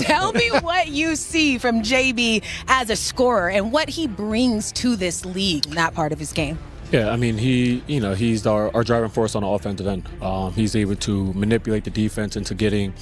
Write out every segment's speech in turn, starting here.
Tell me what you see from JB as a scorer and what he brings to this league in that part of his game. Yeah, I mean, he's our driving force on the offensive end. He's able to manipulate the defense into getting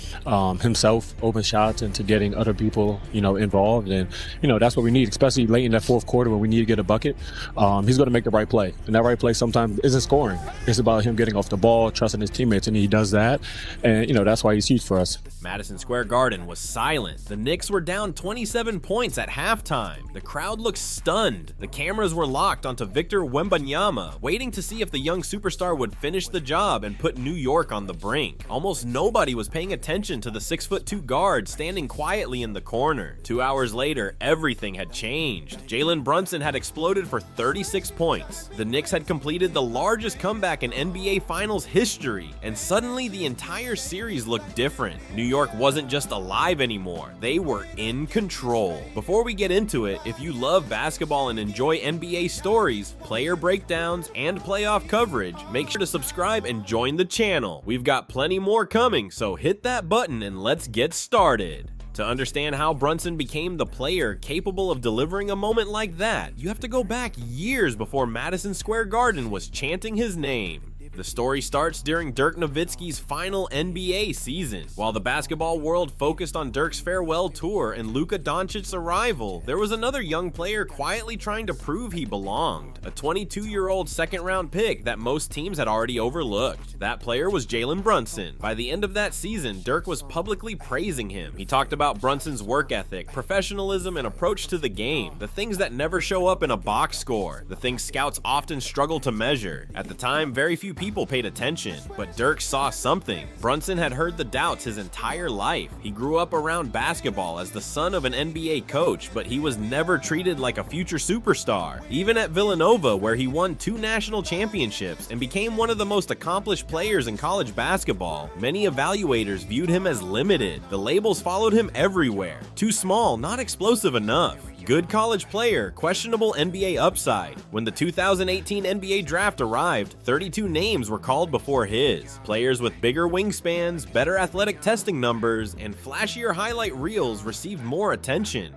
himself open shots and to getting other people, involved. And, that's what we need, especially late in that fourth quarter when we need to get a bucket. He's going to make the right play. And that right play sometimes isn't scoring. It's about him getting off the ball, trusting his teammates, and he does that. And, that's why he's huge for us. Madison Square Garden was silent. The Knicks were down 27 points at halftime. The crowd looked stunned. The cameras were locked onto Victor Wembanyama, waiting to see if the young superstar would finish the job and put New York on the brink. Almost nobody was paying attention to the 6'2" guard standing quietly in the corner. 2 hours later, everything had changed. Jalen Brunson had exploded for 36 points. The Knicks had completed the largest comeback in NBA Finals history, and suddenly the entire series looked different. New York wasn't just alive anymore, they were in control. Before we get into it, if you love basketball and enjoy NBA stories, player breakdowns, and playoff coverage, make sure to subscribe and join the channel. We've got plenty more coming, so hit that button and let's get started. To understand how Brunson became the player capable of delivering a moment like that, you have to go back years before Madison Square Garden was chanting his name. The story starts during Dirk Nowitzki's final NBA season. While the basketball world focused on Dirk's farewell tour and Luka Doncic's arrival, there was another young player quietly trying to prove he belonged. A 22-year-old second-round pick that most teams had already overlooked. That player was Jalen Brunson. By the end of that season, Dirk was publicly praising him. He talked about Brunson's work ethic, professionalism, and approach to the game, the things that never show up in a box score, the things scouts often struggle to measure. At the time, very few people paid attention, but Dirk saw something. Brunson had heard the doubts his entire life. He grew up around basketball as the son of an NBA coach, but he was never treated like a future superstar. Even at Villanova, where he won 2 national championships and became one of the most accomplished players in college basketball, many evaluators viewed him as limited. The labels followed him everywhere. Too small, not explosive enough. Good college player, questionable NBA upside. When the 2018 NBA draft arrived, 32 names were called before his. Players with bigger wingspans, better athletic testing numbers, and flashier highlight reels received more attention.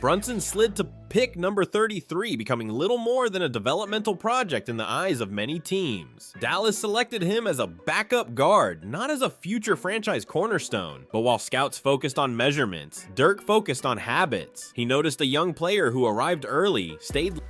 Brunson slid to pick number 33, becoming little more than a developmental project in the eyes of many teams. Dallas selected him as a backup guard, not as a future franchise cornerstone. But while scouts focused on measurements, Dirk focused on habits. He noticed a young player who arrived early,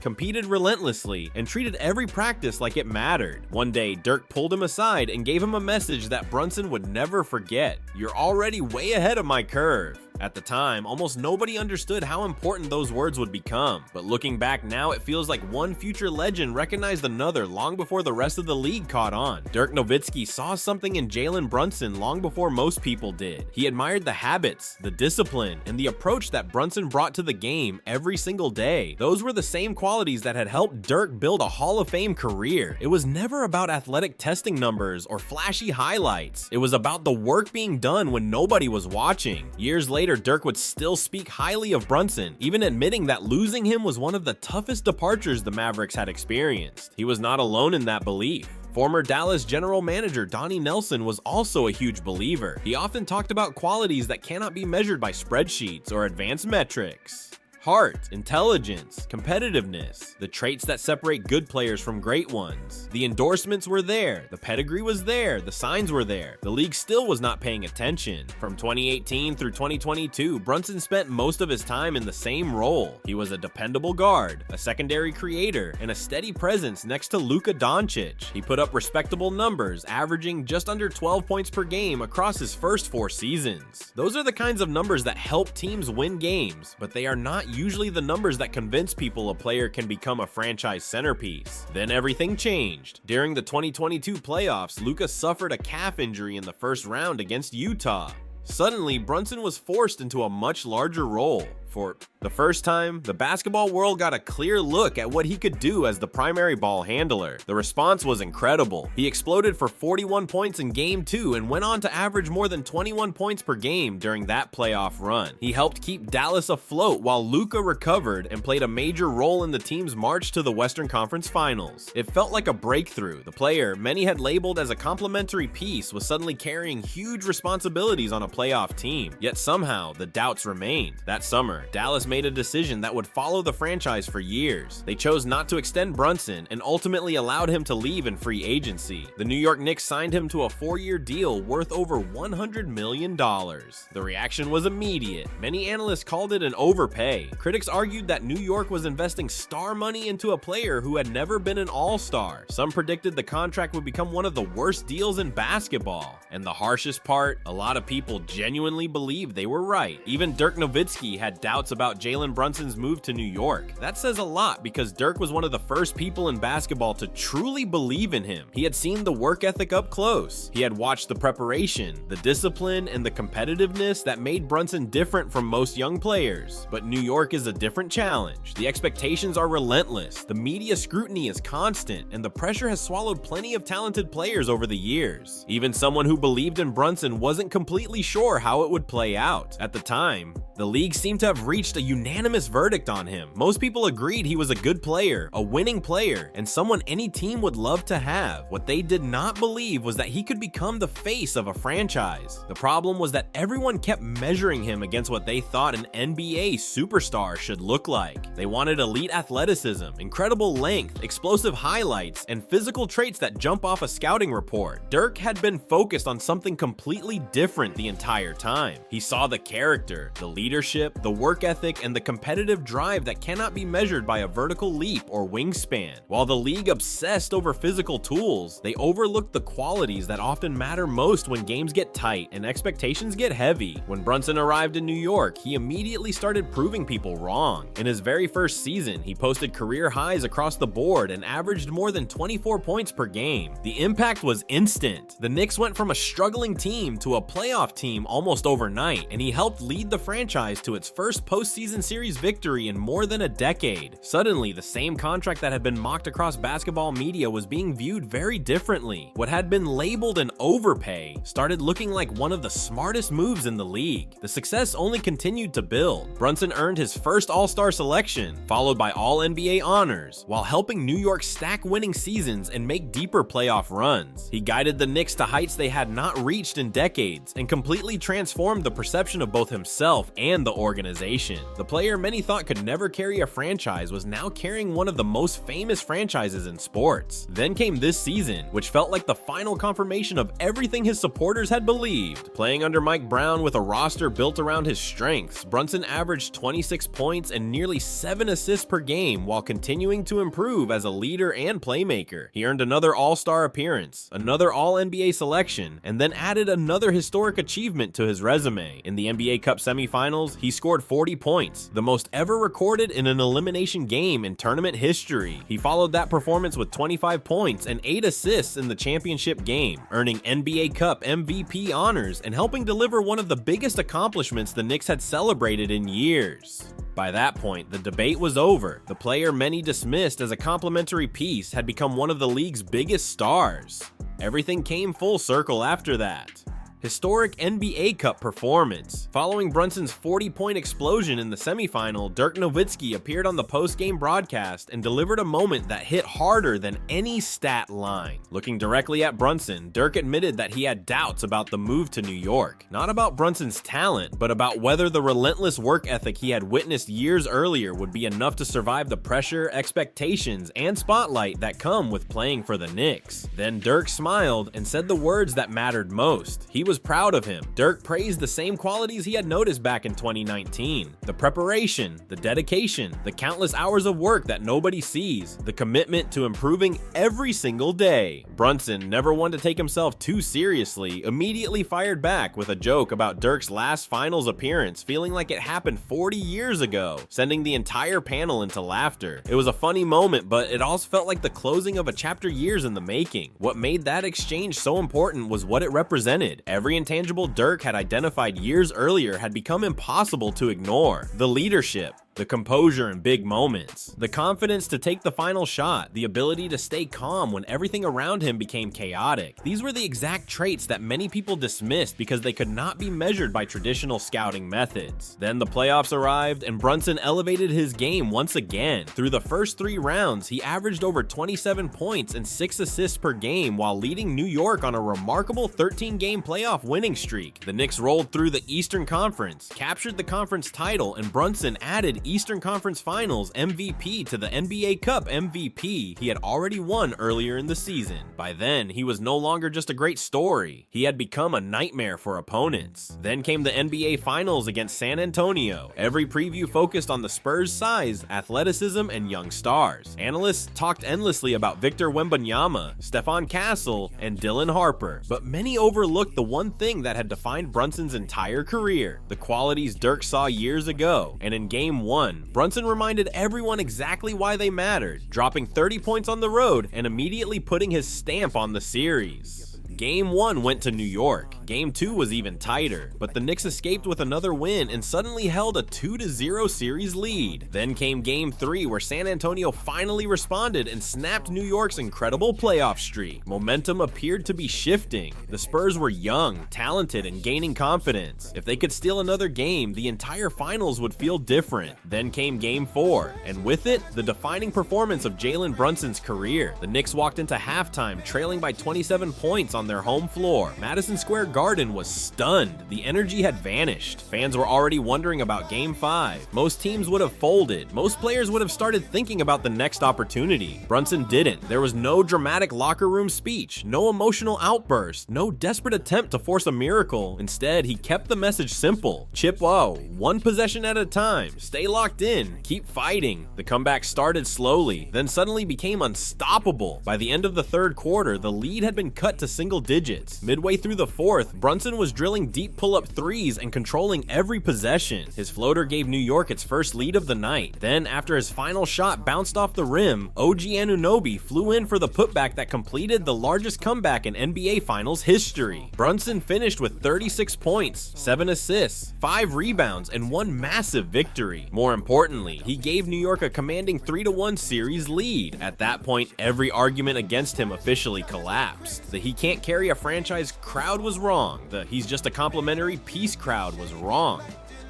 competed relentlessly, and treated every practice like it mattered. One day, Dirk pulled him aside and gave him a message that Brunson would never forget. "You're already way ahead of my curve." At the time, almost nobody understood how important those words would become, but looking back now, it feels like one future legend recognized another long before the rest of the league caught on. Dirk Nowitzki saw something in Jalen Brunson long before most people did. He admired the habits, the discipline, and the approach that Brunson brought to the game every single day. Those were the same qualities that had helped Dirk build a Hall of Fame career. It was never about athletic testing numbers or flashy highlights. It was about the work being done when nobody was watching. Years later, Dirk would still speak highly of Brunson, even admitting that losing him was one of the toughest departures the Mavericks had experienced. He was not alone in that belief. Former Dallas general manager Donnie Nelson was also a huge believer. He often talked about qualities that cannot be measured by spreadsheets or advanced metrics. Heart, intelligence, competitiveness, the traits that separate good players from great ones. The endorsements were there, the pedigree was there, the signs were there. The league still was not paying attention. From 2018 through 2022, Brunson spent most of his time in the same role. He was a dependable guard, a secondary creator, and a steady presence next to Luka Doncic. He put up respectable numbers, averaging just under 12 points per game across his first 4 seasons. Those are the kinds of numbers that help teams win games, but they are not usually the numbers that convince people a player can become a franchise centerpiece. Then everything changed. During the 2022 playoffs, Luka suffered a calf injury in the first round against Utah. Suddenly, Brunson was forced into a much larger role. For the first time, the basketball world got a clear look at what he could do as the primary ball handler. The response was incredible. He exploded for 41 points in Game 2 and went on to average more than 21 points per game during that playoff run. He helped keep Dallas afloat while Luka recovered and played a major role in the team's march to the Western Conference Finals. It felt like a breakthrough. The player many had labeled as a complimentary piece was suddenly carrying huge responsibilities on a playoff team. Yet somehow, the doubts remained. That summer, Dallas made a decision that would follow the franchise for years. They chose not to extend Brunson and ultimately allowed him to leave in free agency. The New York Knicks signed him to a 4-year deal worth over $100 million. The reaction was immediate. Many analysts called it an overpay. Critics argued that New York was investing star money into a player who had never been an all-star. Some predicted the contract would become one of the worst deals in basketball. And the harshest part, a lot of people genuinely believed they were right. Even Dirk Nowitzki had doubts about Jalen Brunson's move to New York. That says a lot because Dirk was one of the first people in basketball to truly believe in him. He had seen the work ethic up close. He had watched the preparation, the discipline, and the competitiveness that made Brunson different from most young players. But New York is a different challenge. The expectations are relentless, the media scrutiny is constant, and the pressure has swallowed plenty of talented players over the years. Even someone who believed in Brunson wasn't completely sure how it would play out. At the time, the league seemed to have reached a unanimous verdict on him. Most people agreed he was a good player, a winning player, and someone any team would love to have. What they did not believe was that he could become the face of a franchise. The problem was that everyone kept measuring him against what they thought an NBA superstar should look like. They wanted elite athleticism, incredible length, explosive highlights, and physical traits that jump off a scouting report. Dirk had been focused on something completely different the entire time. He saw the character, the leadership, the work ethic, and the competitive drive that cannot be measured by a vertical leap or wingspan. While the league obsessed over physical tools, they overlooked the qualities that often matter most when games get tight and expectations get heavy. When Brunson arrived in New York, he immediately started proving people wrong. In his very first season, he posted career highs across the board and averaged more than 24 points per game. The impact was instant. The Knicks went from a struggling team to a playoff team almost overnight, and he helped lead the franchise to its first postseason series victory in more than a decade. Suddenly, the same contract that had been mocked across basketball media was being viewed very differently. What had been labeled an overpay started looking like one of the smartest moves in the league. The success only continued to build. Brunson earned his first All-Star selection, followed by All-NBA honors, while helping New York stack winning seasons and make deeper playoff runs. He guided the Knicks to heights they had not reached in decades and completely transformed the perception of both himself and the organization. The player many thought could never carry a franchise was now carrying one of the most famous franchises in sports. Then came this season, which felt like the final confirmation of everything his supporters had believed. Playing under Mike Brown with a roster built around his strengths, Brunson averaged 26 points and nearly 7 assists per game while continuing to improve as a leader and playmaker. He earned another All-Star appearance, another All-NBA selection, and then added another historic achievement to his resume. In the NBA Cup semifinals, he scored 40 points, the most ever recorded in an elimination game in tournament history. He followed that performance with 25 points and 8 assists in the championship game, earning NBA Cup MVP honors and helping deliver one of the biggest accomplishments the Knicks had celebrated in years. By that point, the debate was over. The player many dismissed as a complimentary piece had become one of the league's biggest stars. Everything came full circle after that. Historic NBA Cup performance. Following Brunson's 40-point explosion in the semifinal, Dirk Nowitzki appeared on the post-game broadcast and delivered a moment that hit harder than any stat line. Looking directly at Brunson, Dirk admitted that he had doubts about the move to New York. Not about Brunson's talent, but about whether the relentless work ethic he had witnessed years earlier would be enough to survive the pressure, expectations, and spotlight that come with playing for the Knicks. Then Dirk smiled and said the words that mattered most. He was proud of him. Dirk praised the same qualities he had noticed back in 2019. The preparation, the dedication, the countless hours of work that nobody sees, the commitment to improving every single day. Brunson, never one to take himself too seriously, immediately fired back with a joke about Dirk's last finals appearance feeling like it happened 40 years ago, sending the entire panel into laughter. It was a funny moment, but it also felt like the closing of a chapter years in the making. What made that exchange so important was what it represented. Every intangible Dirk had identified years earlier had become impossible to ignore. The leadership, the composure in big moments, the confidence to take the final shot, the ability to stay calm when everything around him became chaotic. These were the exact traits that many people dismissed because they could not be measured by traditional scouting methods. Then the playoffs arrived, and Brunson elevated his game once again. Through the first 3 rounds, he averaged over 27 points and 6 assists per game while leading New York on a remarkable 13-game playoff winning streak. The Knicks rolled through the Eastern Conference, captured the conference title, and Brunson added Eastern Conference Finals MVP to the NBA Cup MVP he had already won earlier in the season. By then, he was no longer just a great story. He had become a nightmare for opponents. Then came the NBA Finals against San Antonio. Every preview focused on the Spurs' size, athleticism, and young stars. Analysts talked endlessly about Victor Wembanyama, Stephon Castle, and Dylan Harper, but many overlooked the one thing that had defined Brunson's entire career, the qualities Dirk saw years ago. And in Game 1, Brunson reminded everyone exactly why they mattered, dropping 30 points on the road and immediately putting his stamp on the series. Game 1 went to New York. Game 2 was even tighter, but the Knicks escaped with another win and suddenly held a 2-0 series lead. Then came Game 3, where San Antonio finally responded and snapped New York's incredible playoff streak. Momentum appeared to be shifting. The Spurs were young, talented, and gaining confidence. If they could steal another game, the entire finals would feel different. Then came Game 4, and with it, the defining performance of Jalen Brunson's career. The Knicks walked into halftime trailing by 27 points on their home floor. Madison Square Garden was stunned. The energy had vanished. Fans were already wondering about Game 5. Most teams would have folded. Most players would have started thinking about the next opportunity. Brunson didn't. There was no dramatic locker room speech, no emotional outburst, no desperate attempt to force a miracle. Instead, he kept the message simple. Chip low, one possession at a time, stay locked in, keep fighting. The comeback started slowly, then suddenly became unstoppable. By the end of the third quarter, the lead had been cut to single digits. Midway through the fourth, Brunson was drilling deep pull-up threes and controlling every possession. His floater gave New York its first lead of the night. Then, after his final shot bounced off the rim, OG Anunoby flew in for the putback that completed the largest comeback in NBA Finals history. Brunson finished with 36 points, 7 assists, 5 rebounds, and 1 massive victory. More importantly, he gave New York a commanding 3-1 series lead. At that point, every argument against him officially collapsed. The "he can't carry a franchise" crowd was wrong. The "he's just a complimentary piece" crowd was wrong.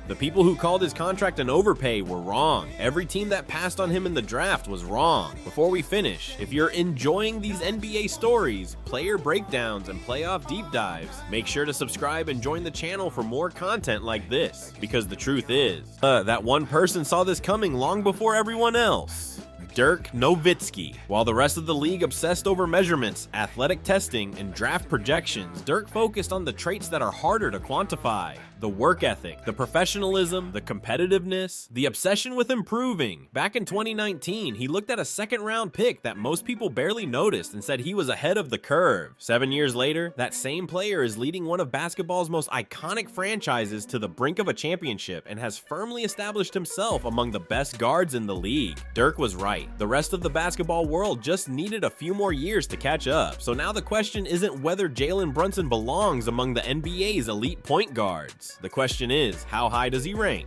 The people who called his contract an overpay were wrong. Every team that passed on him in the draft was wrong. Before we finish, if you're enjoying these NBA stories, player breakdowns, and playoff deep dives, make sure to subscribe and join the channel for more content like this. Because the truth is, that one person saw this coming long before everyone else. Dirk Nowitzki. While the rest of the league obsessed over measurements, athletic testing, and draft projections, Dirk focused on the traits that are harder to quantify. The work ethic, the professionalism, the competitiveness, the obsession with improving. Back in 2019, he looked at a second-round pick that most people barely noticed and said he was ahead of the curve. 7 years later, that same player is leading one of basketball's most iconic franchises to the brink of a championship and has firmly established himself among the best guards in the league. Dirk was right. The rest of the basketball world just needed a few more years to catch up. So now the question isn't whether Jalen Brunson belongs among the NBA's elite point guards. The question is, how high does he rank?